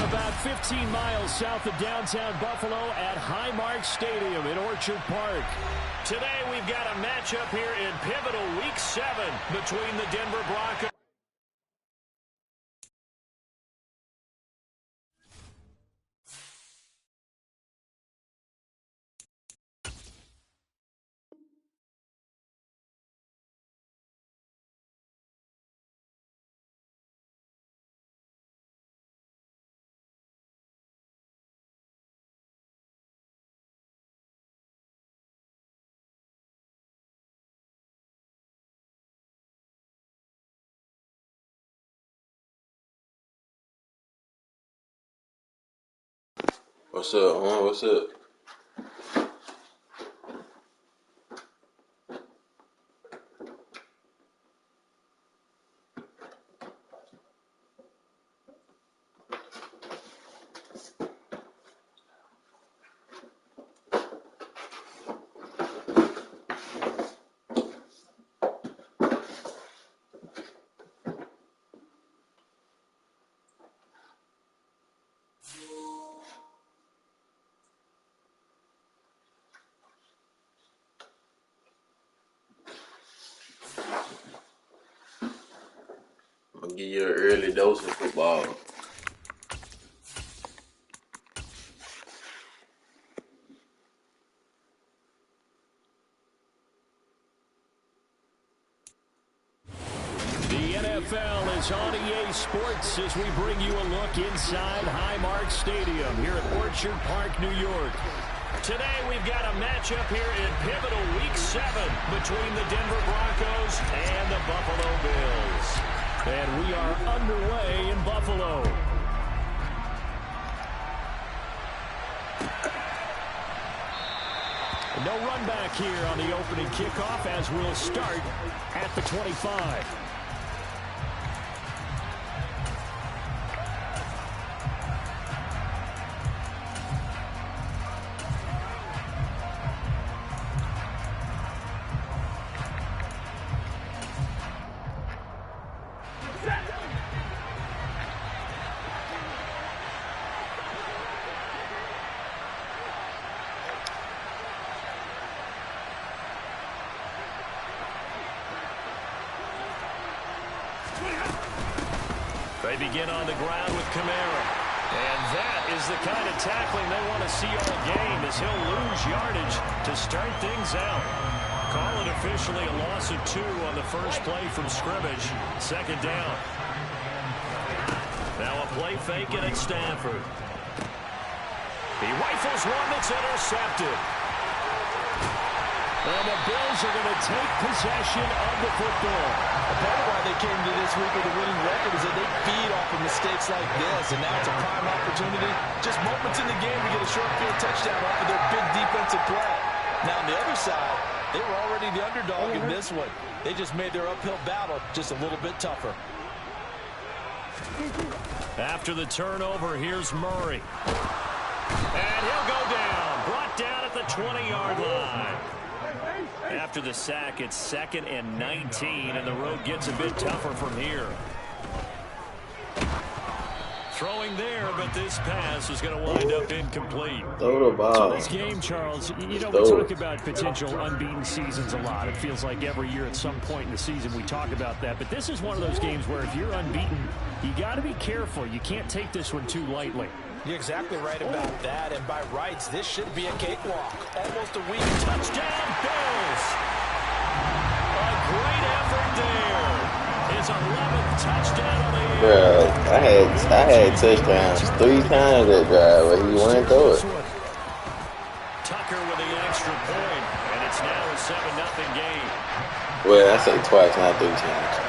About 15 miles south of downtown Buffalo at Highmark Stadium in Orchard Park. Today we've got a matchup here in pivotal Week 7 between the Denver Broncos. What's up, man? What's up? I'm gonna give you an early dose of football. The NFL is on EA Sports as we bring you a look inside Highmark Stadium here at Orchard Park, New York. Today we've got a matchup here in pivotal Week 7 between the Denver Broncos and the Buffalo Bills. And we are underway in Buffalo. No run back here on the opening kickoff as we'll start at the 25. They begin on the ground with Kamara. And that is the kind of tackling they want to see all game as he'll lose yardage to start things out. Call it officially a loss of 2 on the first play from scrimmage. Second down. Now a play fake and it's Stanford. He rifles one that's intercepted. And the Bills are going to take possession of the football. A part of why they came to this week with a winning record is that they feed off of mistakes like this, and now it's a prime opportunity, just moments in the game to get a short field touchdown off of their big defensive play. Now on the other side, they were already the underdog in this one. They just made their uphill battle just a little bit tougher. After the turnover, here's Murray. And he'll go down, brought down at the 20-yard line. After the sack, it's 2nd and 19, and the road gets a bit tougher from here. Throwing there, but this pass is going to wind up incomplete. Throw the ball. So this game, Charles, you know, we talk about potential unbeaten seasons a lot. It feels like every year at some point in the season we talk about that. But this is one of those games where if you're unbeaten, you got to be careful. You can't take this one too lightly. You're exactly right about that, and by rights, this should be a cakewalk. Almost a week. Touchdown, Bills! A great effort there. His 11th touchdown of the year. Bro, I had touchdowns 3 times that drive, but he went through it. Tucker with the extra point, and it's now a 7-0 game. Well, I say twice, not 3 times.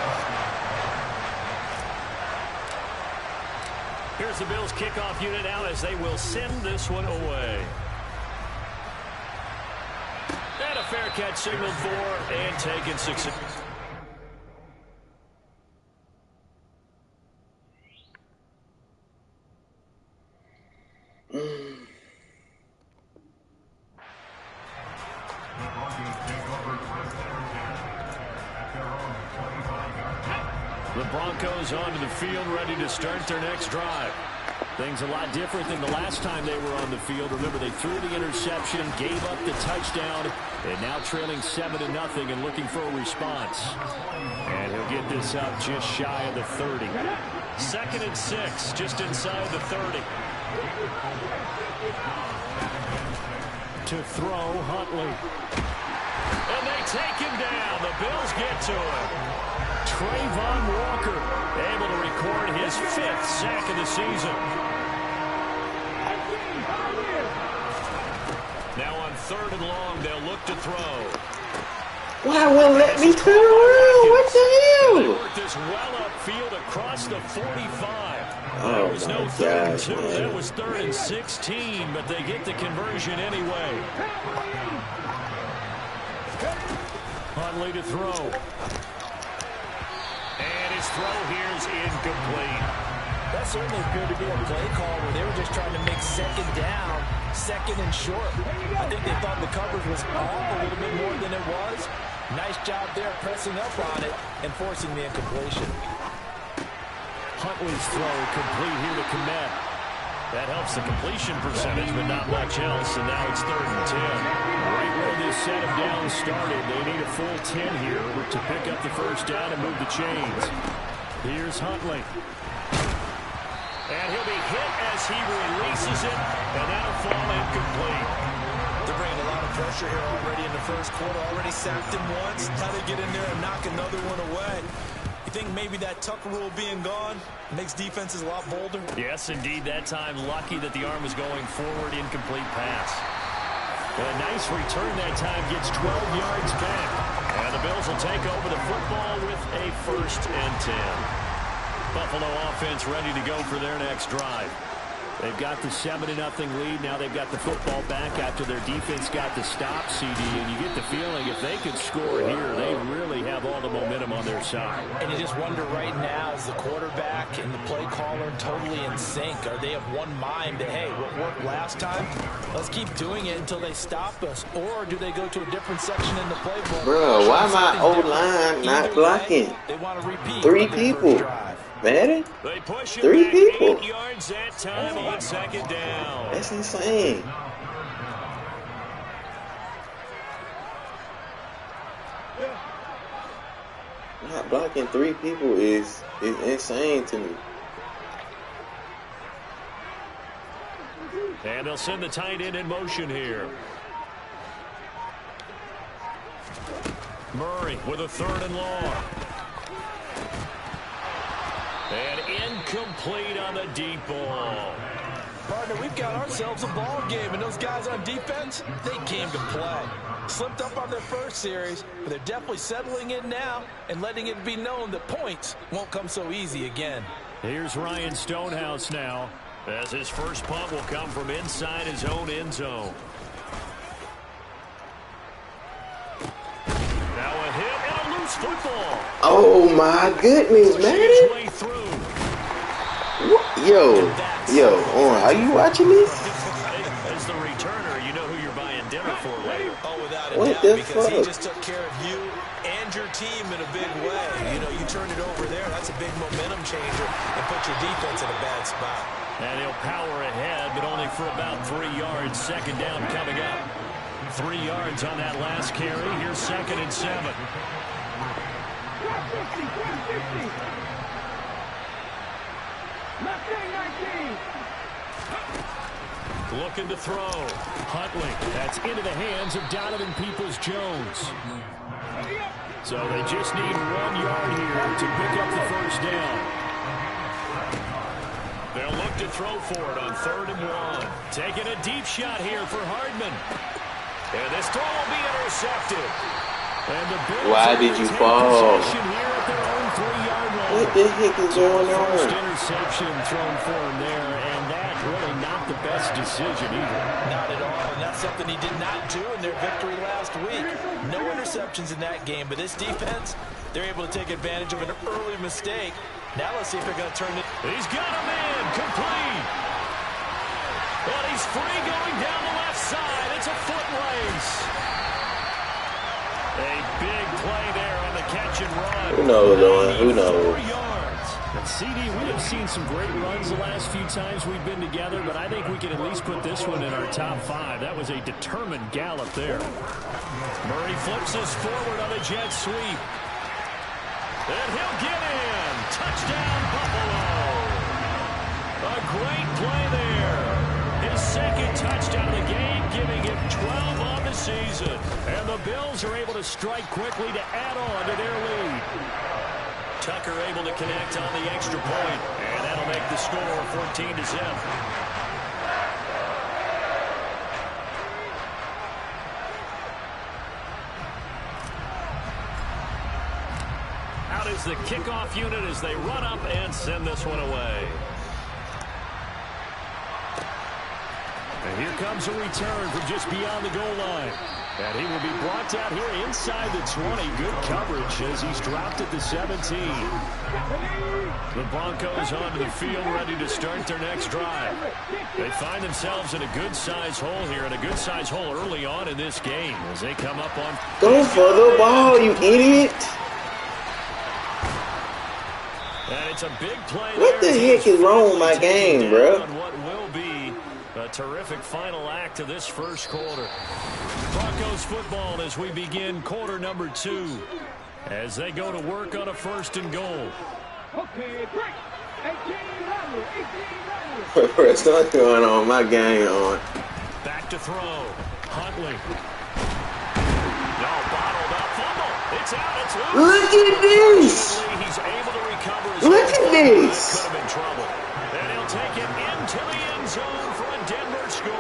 Here's the Bills kickoff unit now as they will send this one away. And a fair catch signaled for and taken 6. The Broncos onto the field, ready to start their next drive. Things a lot different than the last time they were on the field. Remember, they threw the interception, gave up the touchdown, and now trailing 7-0 and looking for a response. And he'll get this up just shy of the 30. 2nd and 6, just inside the 30. To throw, Huntley. And they take him down. The Bills get to him. Trayvon Walker able to record his 5th sack of the season. Now on 3rd and long, they'll look to throw. Why won't let me turn around? What the hell? They work this well upfield across the 45. Oh, there was no 3rd and 2. man. That was 3rd and 16, but they get the conversion anyway. Huntley to throw. And his throw here is incomplete. That certainly appeared to be a play call where they were just trying to make 2nd down, 2nd and short. I think they thought the coverage was off a little bit more than it was. Nice job there pressing up on it and forcing the incompletion. Huntley's throw complete here to Komet. That helps the completion percentage, but not much else, and now it's 3rd and 10. Right where this set of downs started, they need a full 10 here to pick up the 1st down and move the chains. Here's Huntley. And he'll be hit as he releases it, and that'll fall incomplete. They're bringing a lot of pressure here already in the 1st quarter. Already sacked him once. How to get in there and knock another one away. You think maybe that Tucker rule being gone makes defenses a lot bolder? Yes, indeed. That time, lucky that the arm was going forward. Incomplete pass. A nice return that time. Gets 12 yards back. And the Bills will take over the football with a 1st and 10. Buffalo offense ready to go for their next drive. They've got the 7-0 lead. Now they've got the football back after their defense got the stop, CD. And you get the feeling if they could score here, they really have all the momentum on their side. And you just wonder right now, is the quarterback and the play caller totally in sync? Are they of one mind that, hey, what worked last time, let's keep doing it until they stop us? Or do they go to a different section in the playbook? Bro, why my O-line not blocking? They want to repeat 3 people. Madden? They push him 3 back people. 8 yards that time on 2nd down. That's insane. Not blocking 3 people is insane to me. And they'll send the tight end in motion here. Murray with a 3rd and long. And incomplete on the deep ball. Partner, we've got ourselves a ball game, and those guys on defense, they came to play. Slipped up on their 1st series, but they're definitely settling in now and letting it be known that points won't come so easy again. Here's Ryan Stonehouse now, as his first punt will come from inside his own end zone. Now a hit and a loose football. Oh my goodness, man. Yo, are you watching this? As the returner, you know who you're buying dinner for later. Oh, without a What doubt, the because fuck? he just took care of you and your team in a big way. You know, you turn it over there, that's a big momentum changer and put your defense in a bad spot. And he'll power ahead, but only for about 3 yards. 2nd down coming up. 3 yards on that last carry. Here's 2nd and 7. Looking to throw. Huntley. That's into the hands of Donovan Peoples-Jones. So they just need 1 yard here to pick up the 1st down. They'll look to throw for it on 3rd and 1. Taking a deep shot here for Hardman. And this throw will be intercepted. And the Bills Why did you fall? here at their own 3-yard line. What the heck is going First on? interception thrown for him there, and that really not the best decision either. Not at all, and that's something he did not do in their victory last week. No interceptions in that game, but this defense, they're able to take advantage of an early mistake. Now let's see if they're going to turn it. He's got a man, complete. But he's free going down the left side. It's a foot race. A big play there on the catch and run. Who knows, Lord? Who knows? 94 yards. And CD, we have seen some great runs the last few times we've been together, but I think we can at least put this one in our top 5. That was a determined gallop there. Murray flips this forward on a jet sweep. And he'll get in. Touchdown, Buffalo. A great play there. His second touchdown of the game, giving him 12 on the season. And the Bills are able to strike quickly to add on to their lead. Tucker able to connect on the extra point, and that'll make the score 14-0. Out is the kickoff unit as they run up and send this one away. And here comes a return from just beyond the goal line. And he will be brought down here inside the 20. Good coverage as he's dropped at the 17. The Broncos onto the field ready to start their next drive. They find themselves in a good-sized hole here, and a good-sized hole early on in this game as they come up on... Go for the ball, you idiot! And it's a big play. What the heck is wrong with my game, bro? What will be a terrific final act to this first quarter. Broncos football as we begin quarter number 2 as they go to work on a 1st and goal. Okay, break. 18 What's going on? My game on. Back to throw. Huntley. No, bottled up. Fumble. It's out. It's loose. Look at this. He's able to recover his Look at this. Could have been trouble. And he'll take it into the end zone for a Denver score.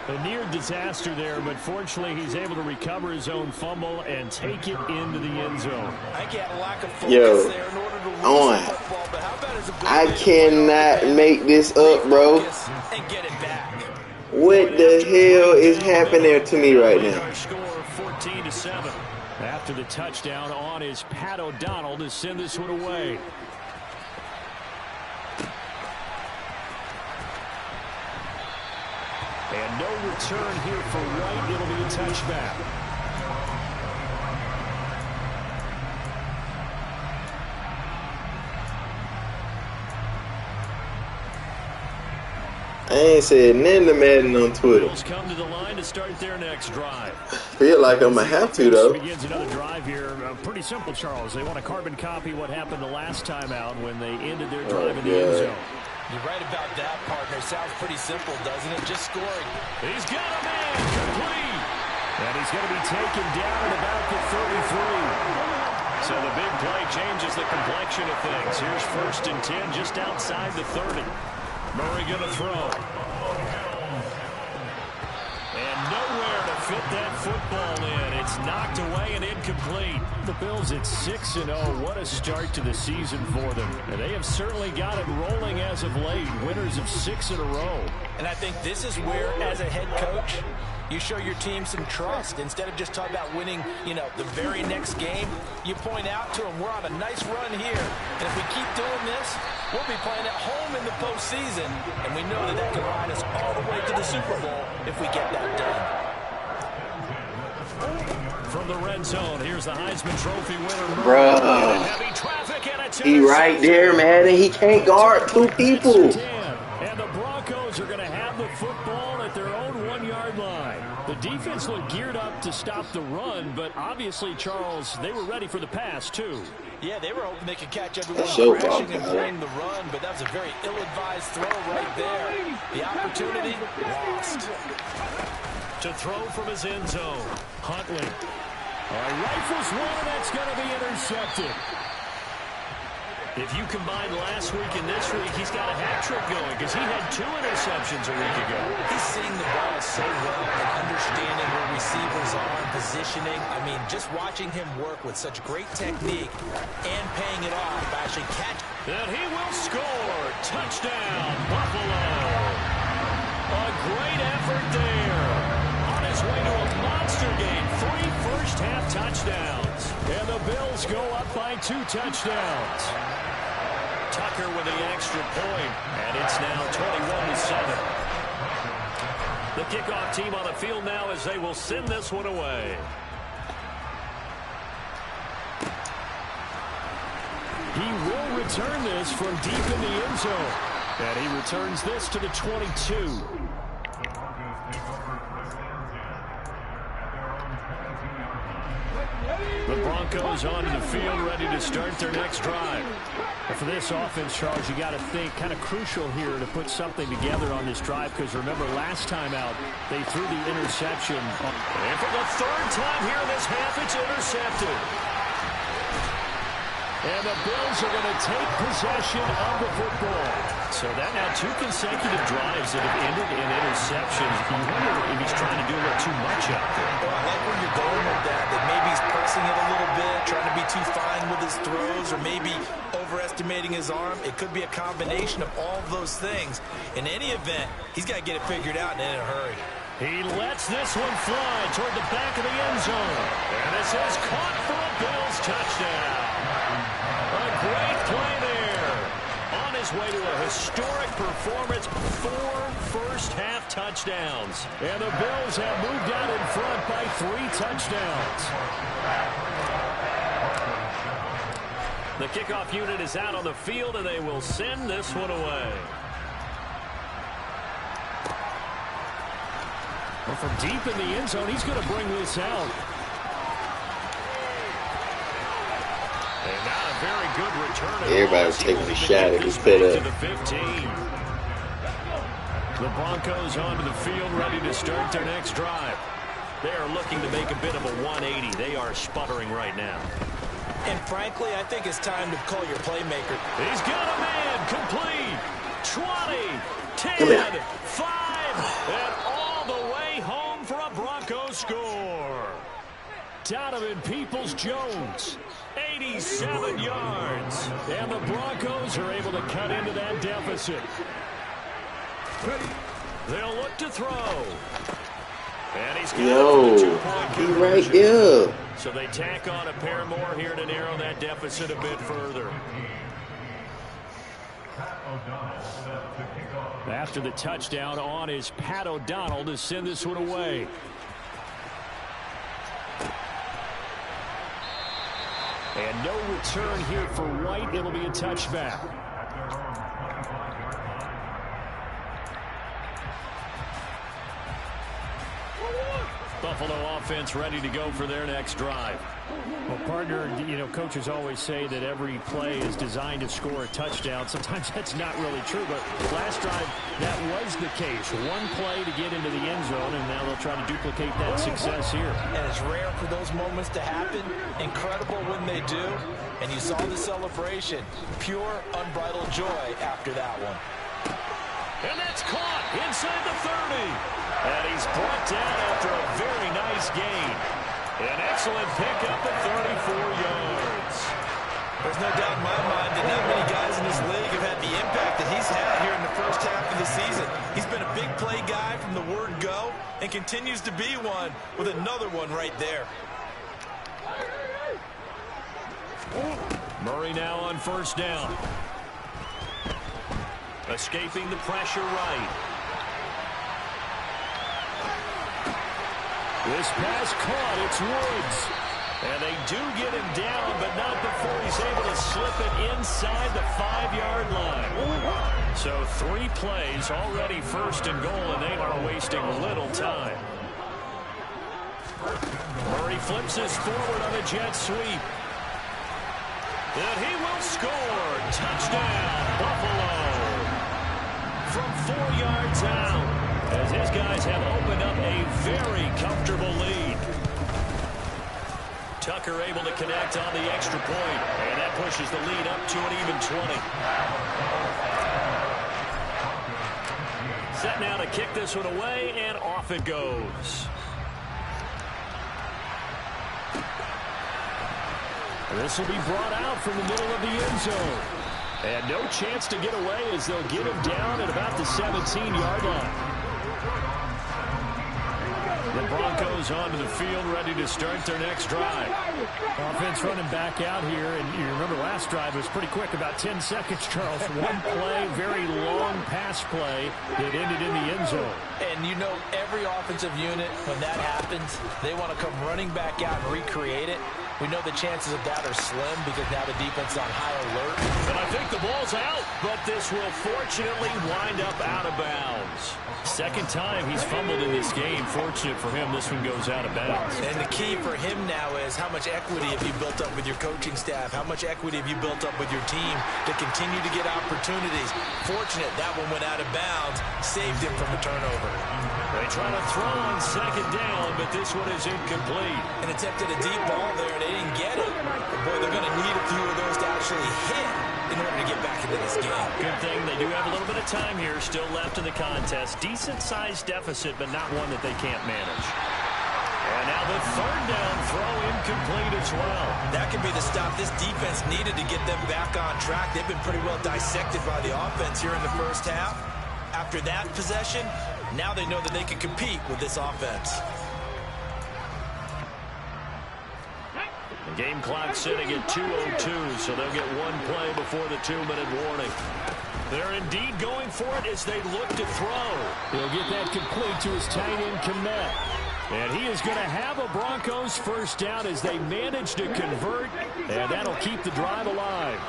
A near disaster there, but fortunately he's able to recover his own fumble and take it into the end zone. I get a lack of focus there in order to lose the football, but how about his ability I cannot make this up, bro. and get it back? What the hell is happening to me right now? Score 14-7. After the touchdown on is Pat O'Donnell to send this one away. And no return here for White. It'll be a touchback. I ain't said nothing to Madden on Twitter. Bills come to the line to start their next drive. Feel like I'm gonna have to, though. Begins another drive here. Pretty simple, Charles. They want to carbon copy what happened the last time out when they ended their drive in the end zone. You're right about that, partner. Sounds pretty simple, doesn't it? Just scoring. He's got a man complete. And he's going to be taken down at about the 33. So the big play changes the complexion of things. Here's 1st and 10 just outside the 30. Murray going to throw. And nowhere to fit that football in. It's knocked away and incomplete. The Bills at 6-0. What a start to the season for them. And they have certainly got it rolling as of late. Winners of 6 in a row. And I think this is where, as a head coach, you show your team some trust. Instead of just talking about winning, the very next game, you point out to them, we're on a nice run here. And if we keep doing this, we'll be playing at home in the postseason. And we know that that can ride us all the way to the Super Bowl if we get that done. From the red zone, here's the Heisman Trophy winner. Bruh. Heavy traffic and He right there, man, and he can't guard 2 people. And the Broncos are going to have the football at their own 1-yard line. The defense looked geared up to stop the run, but obviously, Charles, they were ready for the pass, too. Yeah, they were hoping they could catch everyone crashing and playing the run, but that was a very ill-advised throw right there. The opportunity lost. To throw from his end zone, Huntley. Rifles one, that's going to be intercepted. If you combine last week and this week, he's got a hat trick going because he had 2 interceptions a week ago. He's seeing the ball so well and understanding where receivers are and positioning. I mean, just watching him work with such great technique and paying it off by actually catching. And he will score. Touchdown, Buffalo. A great effort there. On his way to a monster game. 3 first-half touchdowns. And the Bills go up by 2 touchdowns. Tucker with the extra point, and it's now 21-7. The kickoff team on the field now as they will send this one away. He will return this from deep in the end zone. And he returns this to the 22. The Broncos onto the field, ready to start their next drive. And for this offense, Charles, you got to think kind of crucial here to put something together on this drive, because remember last time out they threw the interception. And for the third time here in this half, it's intercepted. And the Bills are going to take possession of the football. So that now 2 consecutive drives that have ended in interceptions. You wonder if he's trying to do a little too much out there. Well, I like where you're going with that maybe he's pressing it a little bit, trying to be too fine with his throws, or maybe overestimating his arm. It could be a combination of all of those things. In any event, he's got to get it figured out and in a hurry. He lets this one fly toward the back of the end zone. And this is caught for a Bills touchdown. A great play there. On his way to a historic performance, 4 first-half touchdowns. And the Bills have moved out in front by 3 touchdowns. The kickoff unit is out on the field, and they will send this one away. Well, from deep in the end zone, he's going to bring this out. And not a very good return. Everybody was taking a shot at his pit up. The Broncos onto the field, ready to start their next drive. They are looking to make a bit of a 180. They are sputtering right now. And frankly, I think it's time to call your playmaker. He's got a man complete. 20, 10, 5, and all the way home for a Broncos score. Donovan Peoples-Jones, 87 yards. And the Broncos are able to cut into that deficit. They'll look to throw. And he's got Yo, he right here. So they tack on a pair more here to narrow that deficit a bit further. After the touchdown, on is Pat O'Donnell to send this one away. And no return here for White. It'll be a touchback. Buffalo offense ready to go for their next drive. Well, partner, you know, coaches always say that every play is designed to score a touchdown. Sometimes that's not really true, but last drive, that was the case. One play to get into the end zone, and now they'll try to duplicate that success here. And it's rare for those moments to happen. Incredible when they do. And you saw the celebration. Pure, unbridled joy after that one. And that's caught inside the 30. And he's brought down after a very nice gain. An excellent pickup at 34 yards. There's no doubt in my mind that not many guys in this league have had the impact that he's had here in the first half of the season. He's been a big play guy from the word go and continues to be one with another one right there. Murray now on first down. Escaping the pressure right. This pass caught. It's Woods. And they do get him down, but not before he's able to slip it inside the 5-yard line. So 3 plays already first and goal, and they are wasting little time. Murray flips this forward on a jet sweep. And he will score. Touchdown, Buffalo. From 4 yards out, as his guys have opened up a very comfortable lead. Tucker able to connect on the extra point, and that pushes the lead up to an even 20. Set now to kick this one away, and off it goes. This will be brought out from the middle of the end zone. And no chance to get away as they'll get him down at about the 17-yard line. The Broncos onto the field, ready to start their next drive. Offense running back out here, and you remember last drive was pretty quick, about 10 seconds, Charles. One play, very long pass play that ended in the end zone. And you know, every offensive unit, when that happens, they want to come running back out and recreate it. We know the chances of that are slim because now the defense is on high alert. And I think the ball's out, but this will fortunately wind up out of bounds. Second time he's fumbled in this game. Fortunate for him, this one goes out of bounds. And the key for him now is how much equity have you built up with your coaching staff? How much equity have you built up with your team to continue to get opportunities? Fortunate that one went out of bounds, saved him from a turnover. They try to throw on second down, but this one is incomplete. And attempted a deep ball there, and they didn't get it. But boy, they're going to need a few of those to actually hit in order to get back into this game. Good thing they do have a little bit of time here still left in the contest. Decent-sized deficit, but not one that they can't manage. And now the third down throw incomplete as well. That could be the stop this defense needed to get them back on track. They've been pretty well dissected by the offense here in the first half. After that possession, now they know that they can compete with this offense. The game clock sitting at 2:02, so they'll get one play before the 2-minute warning. They're indeed going for it as they look to throw. He'll get that complete to his tight end, Kmet. And he is going to have a Broncos first down as they manage to convert, and that'll keep the drive alive.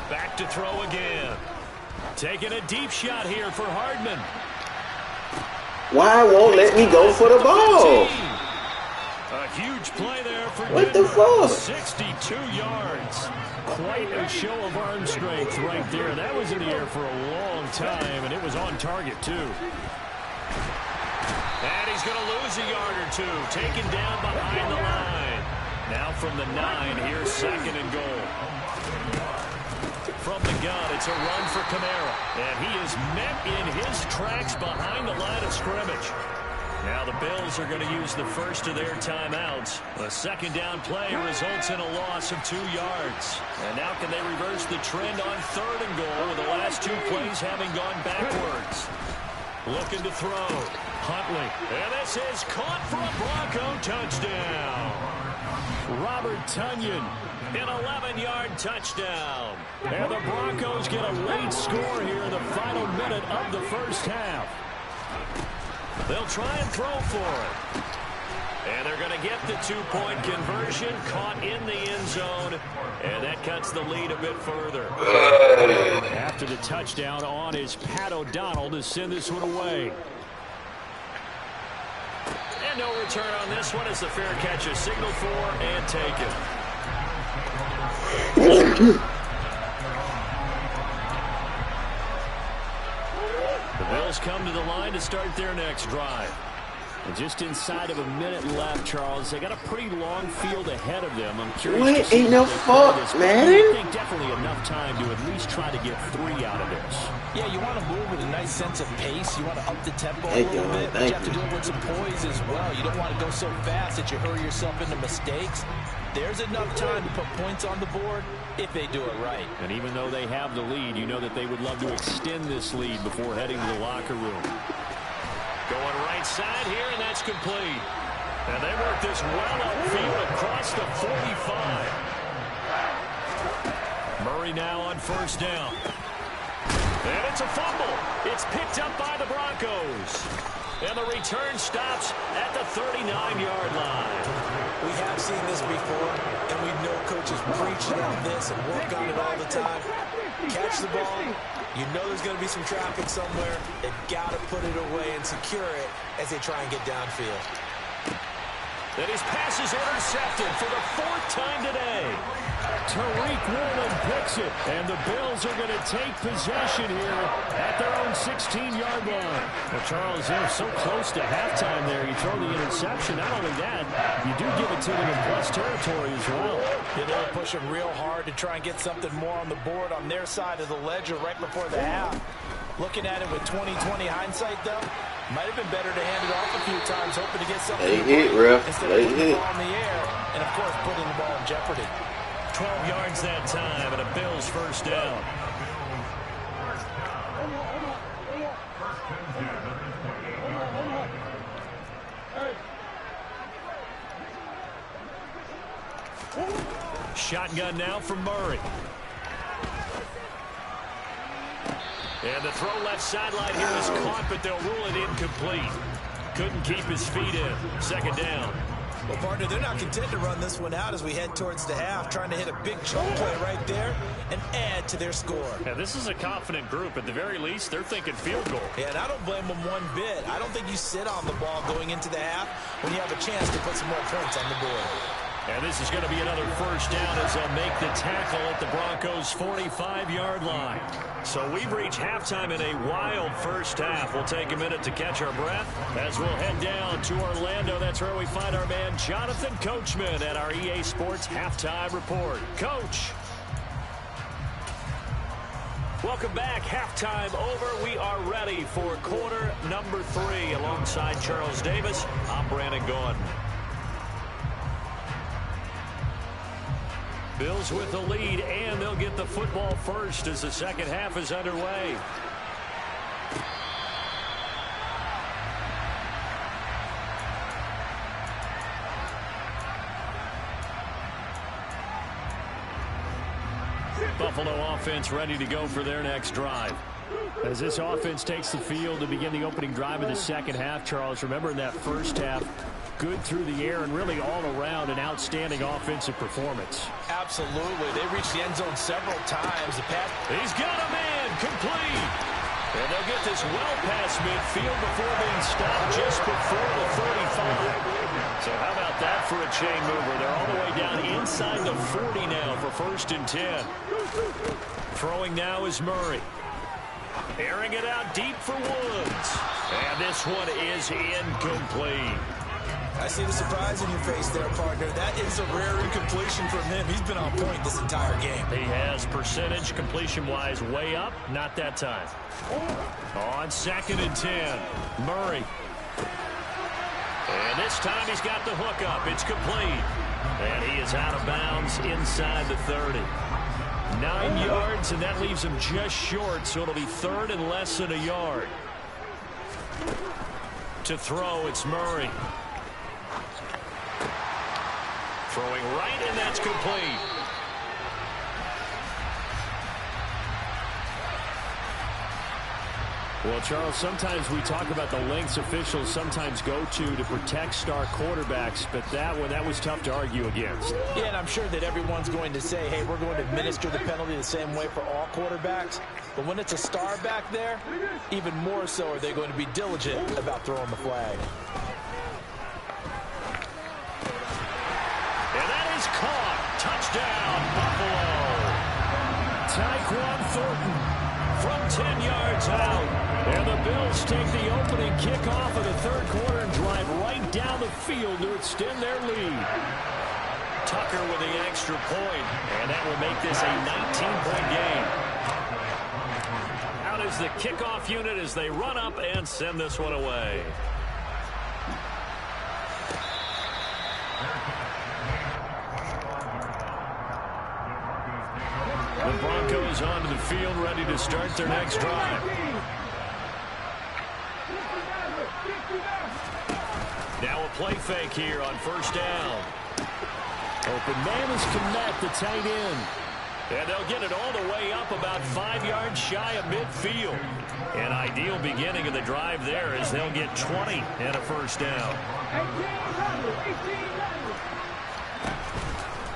Back to throw again. Taking a deep shot here for Hardman. Why won't let me go for the ball? A huge play there for What Denver. the fuck? 62 yards. Quite a show of arm strength right there. That was in the air for a long time, and it was on target, too. And he's going to lose a yard or two. Taken down behind the line. Now from the 9, here's second and goal. From the gun, it's a run for Kamara. And he is met in his tracks behind the line of scrimmage. Now the Bills are going to use the first of their timeouts. A second down play results in a loss of 2 yards. And now can they reverse the trend on third and goal with the last 2 plays having gone backwards? Looking to throw. Huntley. And this is caught for a Bronco touchdown. Robert Tonyan. An 11-yard touchdown. And the Broncos get a late score here in the final minute of the first half. They'll try and throw for it. And they're going to get the 2-point conversion, caught in the end zone. And that cuts the lead a bit further. After the touchdown on is Pat O'Donnell to send this one away. And no return on this one as the fair catch is signaled for and taken. The Bills come to the line to start their next drive. And just inside of a minute left, Charles. They got a pretty long field ahead of them. I'm curious. What? Ain't no fuck, man. I think definitely enough time to at least try to get 3 out of this. Yeah, you want to move with a nice sense of pace. You want to up the tempo a little bit, but you have to do it with some poise as well. You don't want to go so fast that you hurry yourself into mistakes. There's enough time to put points on the board if they do it right. And even though they have the lead, you know that they would love to extend this lead before heading to the locker room. Going right side here, and that's complete. And they work this well upfield across the 45. Murray now on first down. And it's a fumble. It's picked up by the Broncos. And the return stops at the 39-yard line. We have seen this before, and we know coaches preach on this and work on it all the time. Catch the ball. You know there's going to be some traffic somewhere. They've got to put it away and secure it as they try and get downfield. That his pass is intercepted for the 4th time today. Tariq Woolen picks it, and the Bills are going to take possession here at their own 16-yard line. Well, Charles, they're so close to halftime there. You throw the interception. Not only that, you do give it to them in plus territory as well. Yeah, they were pushing real hard to try and get something more on the board on their side of the ledger right before the half. Looking at it with 20/20 hindsight, though, might have been better to hand it off a few times, hoping to get something instead of putting the ball in the air and, of course, putting the ball in jeopardy. 12 yards that time, and a Bills first down. Shotgun now from Murray. And the throw left sideline here is caught, but they'll rule it incomplete. Couldn't keep his feet in. Second down. Well, partner, they're not content to run this one out as we head towards the half, trying to hit a big chunk play right there and add to their score. Yeah, this is a confident group. At the very least, they're thinking field goal. Yeah, and I don't blame them one bit. I don't think you sit on the ball going into the half when you have a chance to put some more points on the board. And this is going to be another first down as they'll make the tackle at the Broncos' 45-yard line. So we've reached halftime in a wild first half. We'll take a minute to catch our breath as we'll head down to Orlando. That's where we find our man Jonathan Coachman at our EA Sports Halftime Report. Coach. Welcome back. Halftime over. We are ready for quarter number 3. Alongside Charles Davis, I'm Brandon Gaudin. Bills with the lead, and they'll get the football first as the second half is underway. Buffalo offense ready to go for their next drive. As this offense takes the field to begin the opening drive of the second half, Charles, remember in that first half, good through the air and really all around an outstanding offensive performance. Absolutely. They reached the end zone several times. The pass. He's got a man complete. And they'll get this well past midfield before being stopped just before the 35. So how about that for a chain mover? They're all the way down inside the 40 now for 1st and 10. Throwing now is Murray. Airing it out deep for Woods. And this one is incomplete. I see the surprise in your face there, partner. That is a rare incompletion from him. He's been on point this entire game. He has percentage completion-wise way up. Not that time. On 2nd and 10, Murray. And this time he's got the hook up. It's complete. And he is out of bounds inside the 30. 9 yards, and that leaves him just short, so it'll be 3rd and less than a yard. To throw, it's Murray. Throwing right, and that's complete. Well, Charles, sometimes we talk about the lengths officials sometimes go to protect star quarterbacks, but that was tough to argue against. Yeah, and I'm sure that everyone's going to say, hey, we're going to administer the penalty the same way for all quarterbacks. But when it's a star back there, even more so are they going to be diligent about throwing the flag. And that is caught. Touchdown, Buffalo. Tyquan Thornton from 10 yards out. And the Bills take the opening kickoff of the 3rd quarter and drive right down the field to extend their lead. Tucker with the extra point, and that will make this a 19-point game. Out is the kickoff unit as they run up and send this one away. The Broncos onto the field, ready to start their next drive. Now a play fake here on 1st down. Open man is Kmet, the tight end. And they'll get it all the way up about 5 yards shy of midfield. An ideal beginning of the drive there as they'll get 20 and a 1st down.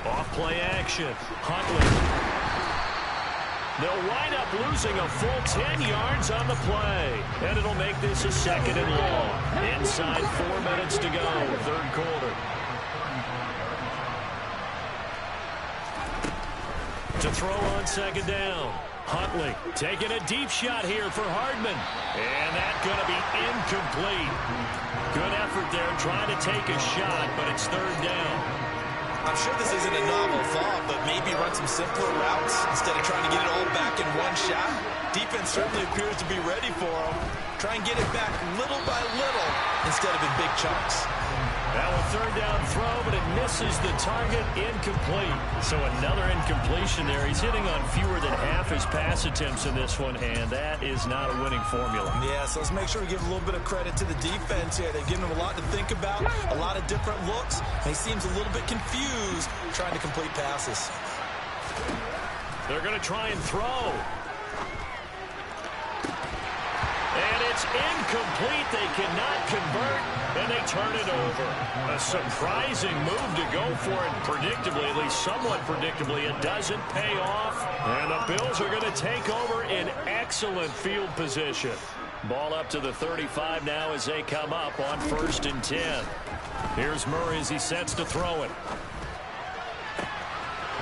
Off play action. Huntley. They'll wind up losing a full 10 yards on the play. And it'll make this a 2nd and long. Inside 4 minutes to go, 3rd quarter. To throw on 2nd down. Huntley taking a deep shot here for Hardman. And that's going to be incomplete. Good effort there trying to take a shot, but it's 3rd down. I'm sure this isn't a novel thought, but maybe run some simpler routes instead of trying to get it all back in one shot. Defense certainly appears to be ready for them. Try and get it back little by little instead of in big chunks. Now a 3rd down throw, but it misses the target, incomplete. So another incompletion there. He's hitting on fewer than half his pass attempts in this one, and that is not a winning formula. Yeah, so let's make sure we give a little bit of credit to the defense here. They've given him a lot to think about, a lot of different looks, and he seems a little bit confused trying to complete passes. They're going to try and throw. And And it's incomplete. They cannot convert, and they turn it over. A surprising move to go for it. Predictably, at least somewhat predictably, it doesn't pay off. And the Bills are going to take over in excellent field position. Ball up to the 35 now as they come up on 1st and 10. Here's Murray as he sets to throw it.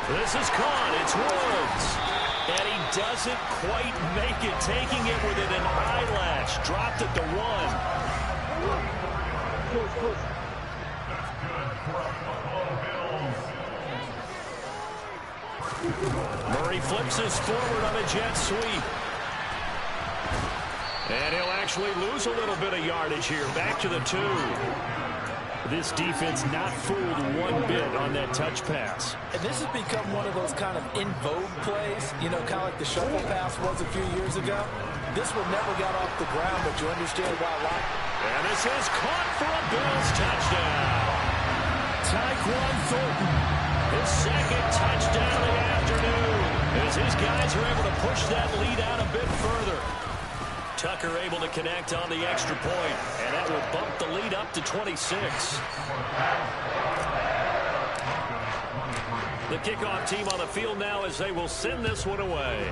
This is caught. It's Woods. And he doesn't quite make it, taking it within an eyelash. Dropped at the 1. Murray flips us forward on a jet sweep. And he'll actually lose a little bit of yardage here. Back to the 2. This defense not fooled one bit on that touch pass. And this has become one of those kind of in vogue plays, you know, kind of like the shuffle pass was a few years ago. This one never got off the ground, but you understand why. And this is caught for a Bills touchdown. Tyquan Thornton, his second touchdown of the afternoon, as his guys are able to push that lead out a bit further. Tucker able to connect on the extra point, and that will bump the lead up to 26. The kickoff team on the field now as they will send this one away.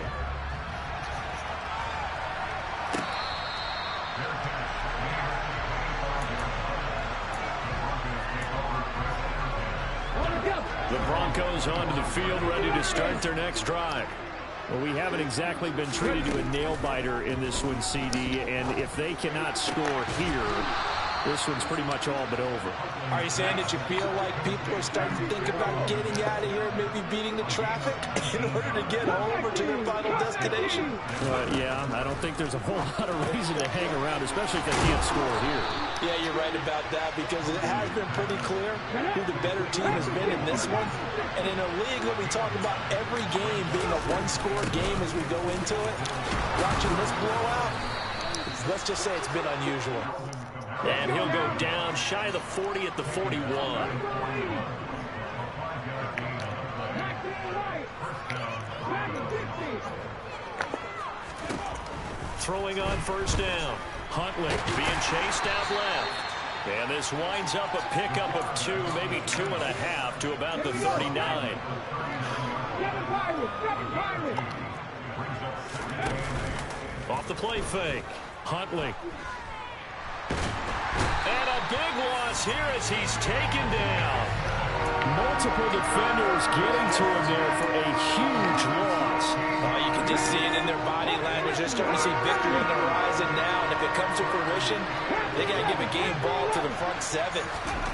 The Broncos onto the field, ready to start their next drive. Well, we haven't exactly been treated to a nail-biter in this one, CD, and if they cannot score here, this one's pretty much all but over. Are you saying that you feel like people are starting to think about getting out of here, maybe beating the traffic in order to get home or to their final destination? Yeah, I don't think there's a whole lot of reason to hang around, especially if they can't score here. Yeah, you're right about that, because it has been pretty clear who the better team has been in this one. And in a league that we talk about every game being a one-score game as we go into it, watching this blowout, let's just say it's been unusual. And he'll go down shy of the 40 at the 41. Throwing on 1st down. Huntley being chased out left. And this winds up a pickup of 2, maybe 2.5 to about the 39. Off the play fake. Huntley. And a big loss here as he's taken down. Multiple defenders getting to him there for a huge loss. Oh, you can just see it in their body language. They're starting to see victory on the horizon now, and if it comes to fruition, they got to give a game ball to the front 7.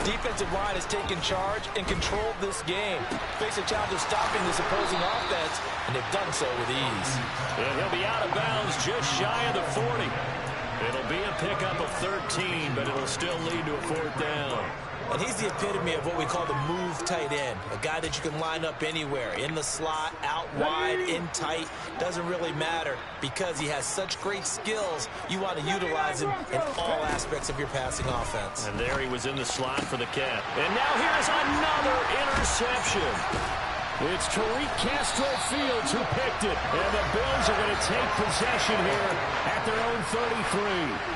Defensive line has taken charge and controlled this game. Face a challenge of stopping this opposing offense, and they've done so with ease. And he'll be out of bounds just shy of the 40. It'll be a pickup of 13, but it'll still lead to a 4th down. And he's the epitome of what we call the move tight end. A guy that you can line up anywhere. In the slot, out wide, in tight. Doesn't really matter because he has such great skills. You want to utilize him in all aspects of your passing offense. And there he was in the slot for the catch. And now here's another interception. It's Tariq Castro Fields who picked it. And the Bills are going to take possession here at their own 33.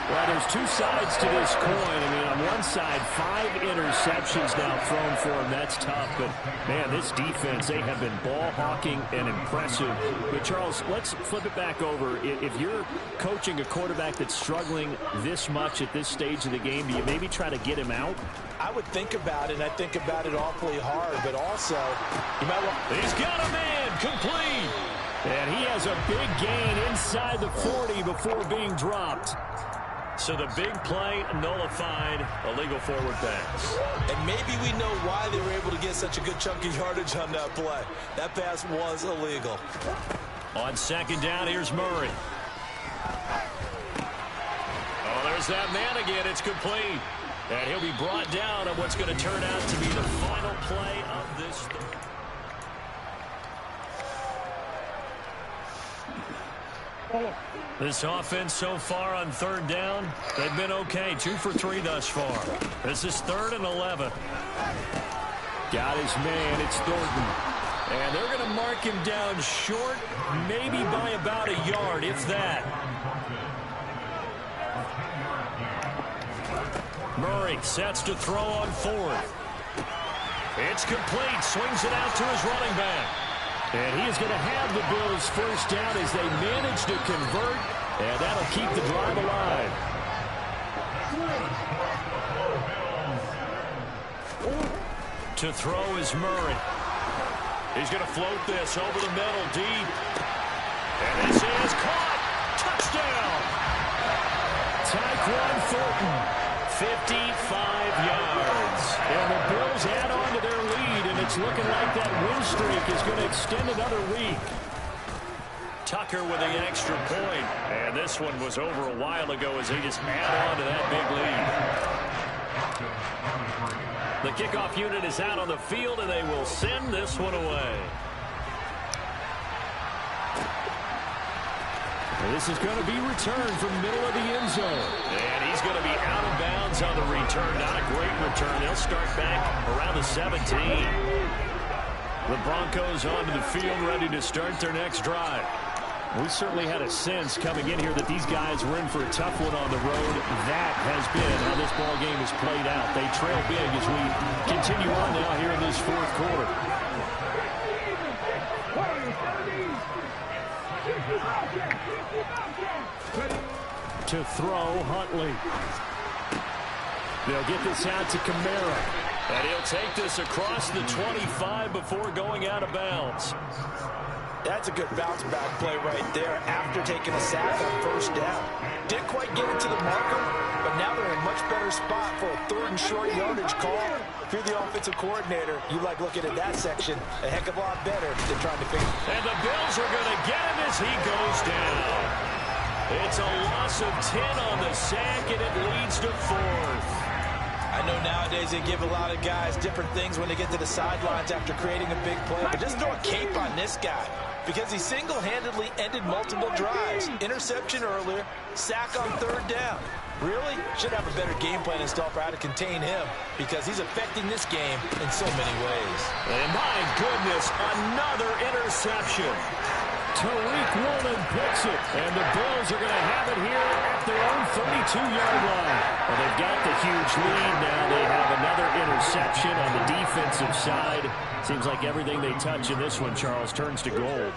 Well, there's 2 sides to this coin. I mean, on one side, 5 interceptions now thrown for him. That's tough. But, man, this defense, they have been ball hawking and impressive. But, Charles, let's flip it back over. If you're coaching a quarterback that's struggling this much at this stage of the game, do you maybe try to get him out? I would think about it, and I think about it awfully hard. But also, you might want... He's got a man, complete. And he has a big gain inside the 40 before being dropped. So the big play nullified, illegal forward pass. And maybe we know why they were able to get such a good chunk of yardage on that play. That pass was illegal. On 2nd down, here's Murray. Oh, there's that man again. It's complete. And he'll be brought down on what's going to turn out to be the final play of this. This offense so far on 3rd down, they've been okay. 2 for 3 thus far. This is 3rd and 11. Got his man. It's Thornton. And they're going to mark him down short, maybe by about a yard, if that. Murray sets to throw on fourth. It's complete. Swings it out to his running back. And he is going to have the Bills first down as they manage to convert. And that'll keep the drive alive. To throw is Murray. He's going to float this over the middle deep. And this is caught. Touchdown. Tyquan Thornton, 55 yards. And the Bills add on to their lead, and it's looking like that win streak is going to extend another week. Tucker with the extra point. And this one was over a while ago as they just add on to that big lead. The kickoff unit is out on the field, and they will send this one away. This is going to be returned from the middle of the end zone. And he's going to be out of bounds on the return. Not a great return. They'll start back around the 17. The Broncos onto the field, ready to start their next drive. We certainly had a sense coming in here that these guys were in for a tough one on the road. That has been how this ball game has played out. They trail big as we continue on now here in this fourth quarter. To throw, Huntley. They'll get this out to Kamara. And he'll take this across the 25 before going out of bounds. That's a good bounce-back play right there after taking a sack on first down. Didn't quite get it to the marker, but now they're in a much better spot for a third and short yardage call. If you're the offensive coordinator, you like looking at that section a heck of a lot better than trying to figure. And the Bills are going to get him as he goes down. It's a loss of 10 on the sack, and it leads to fourth. I know nowadays they give a lot of guys different things when they get to the sidelines after creating a big play, but just throw a cape on this guy because he single-handedly ended multiple drives. Interception earlier, sack on third down. Really? Should have a better game plan installed for how to contain him because he's affecting this game in so many ways. And my goodness, another interception. Tariq Woolen picks it, and the Bills are going to have it here at their own 32-yard line. Well, they've got the huge lead now. They have another interception on the defensive side. Seems like everything they touch in this one, Charles, turns to gold.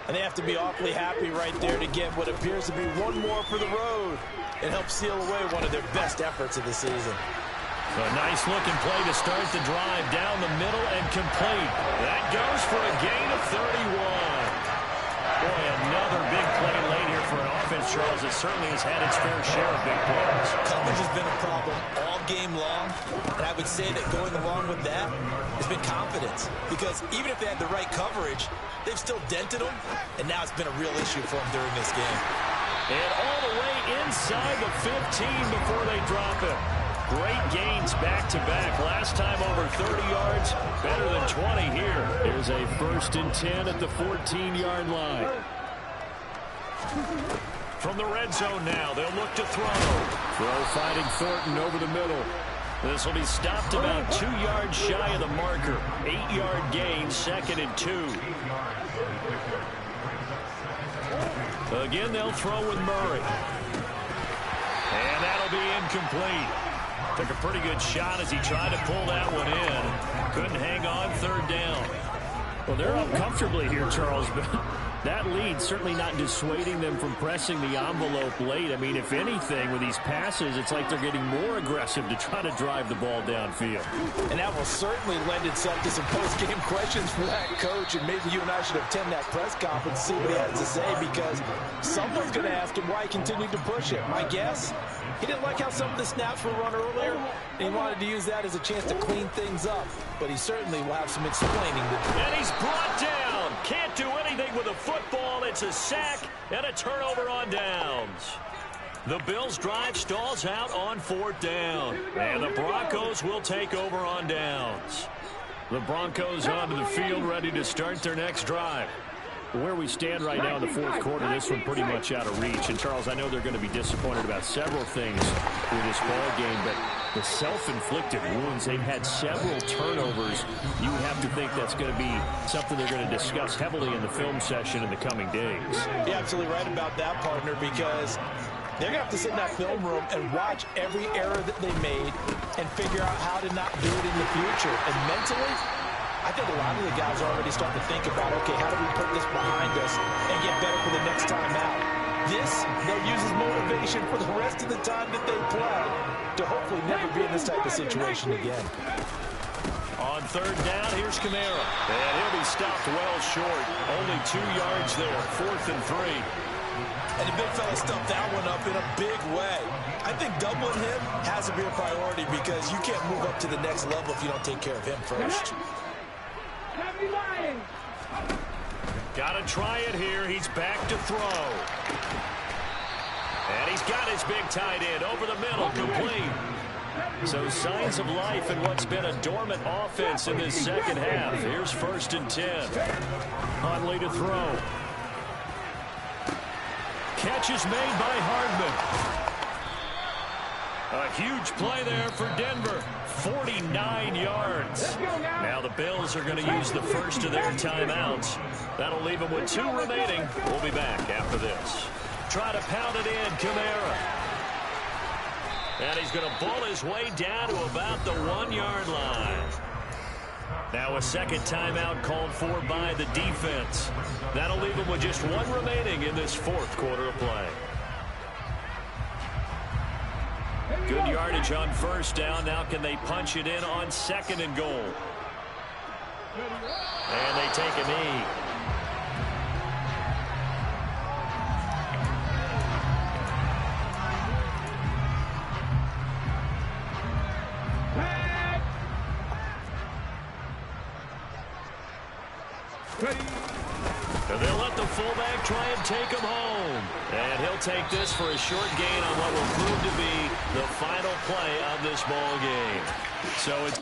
And they have to be awfully happy right there to get what appears to be one more for the road and help seal away one of their best efforts of the season. A nice-looking play to start the drive down the middle and complete. That goes for a gain of 31. Boy, another big play late here for an offense, Charles, that certainly has had its fair share of big plays. Coverage has been a problem all game long, and I would say that going along with that has been confidence. Because even if they had the right coverage, they've still dented them, and now it's been a real issue for them during this game. And all the way inside the 15 before they drop it. Great gains back-to-back. Last time over 30 yards, better than 20 here. Here's a 1st and 10 at the 14-yard line. From the red zone now, they'll look to throw. Throw finding Thornton over the middle. This will be stopped about 2 yards shy of the marker. 8-yard gain, 2nd and 2. Again, they'll throw with Murray. And that'll be incomplete. Took a pretty good shot as he tried to pull that one in. Couldn't hang on 3rd down. Well, they're up comfortably here, Charles, but that lead certainly not dissuading them from pressing the envelope late. I mean, if anything, with these passes, it's like they're getting more aggressive to try to drive the ball downfield. And that will certainly lend itself to some post-game questions for that coach, and maybe you and I should attend that press conference and see what he has to say, because someone's going to ask him why he continued to push it. My guess, he didn't like how some of the snaps were run earlier, and he wanted to use that as a chance to clean things up. But he certainly will have some explaining to do. And he's brought down. Can't do anything with a football. It's a sack and a turnover on downs. The Bills' drive stalls out on 4th down. And the Broncos will take over on downs. The Broncos onto the field, ready to start their next drive. Where we stand right now in the 4th quarter, this one pretty much out of reach. And, Charles, I know they're going to be disappointed about several things with this ball game, but the self-inflicted wounds, they've had several turnovers. You have to think that's going to be something they're going to discuss heavily in the film session in the coming days. You're absolutely right about that, partner, because They're going to have to sit in that film room and watch every error that they made and figure out how to not do it in the future. And mentally, I think a lot of the guys are already starting to think about, okay, how do we put this behind us and get better for the next time out? This, they'll use as motivation for the rest of the time that they play to hopefully never be in this type of situation again. On third down, here's Kamara. And he'll be stopped well short. Only 2 yards there, 4th and 3. And the big fella stuffed that one up in a big way. I think doubling him has to be a priority because you can't move up to the next level if you don't take care of him first. Got to try it here. He's back to throw. And he's got his big tight end over the middle, complete. So signs of life in what's been a dormant offense in this second half. Here's 1st and 10. Huntley to throw. Catch is made by Hardman. A huge play there for Denver. 49 yards. Now the Bills are going to use the first of their timeouts. That'll leave them with 2 remaining. We'll be back after this. Try to pound it in, Kamara. And he's going to ball his way down to about the 1-yard line. Now a second timeout called for by the defense. That'll leave them with just 1 remaining in this 4th quarter of play. Good yardage on 1st down. Now can they punch it in on 2nd and goal? And they take a knee. And they'll let the fullback try and take him home. And he'll take this for a short gain on what will prove to be the final play of this ball game. So it's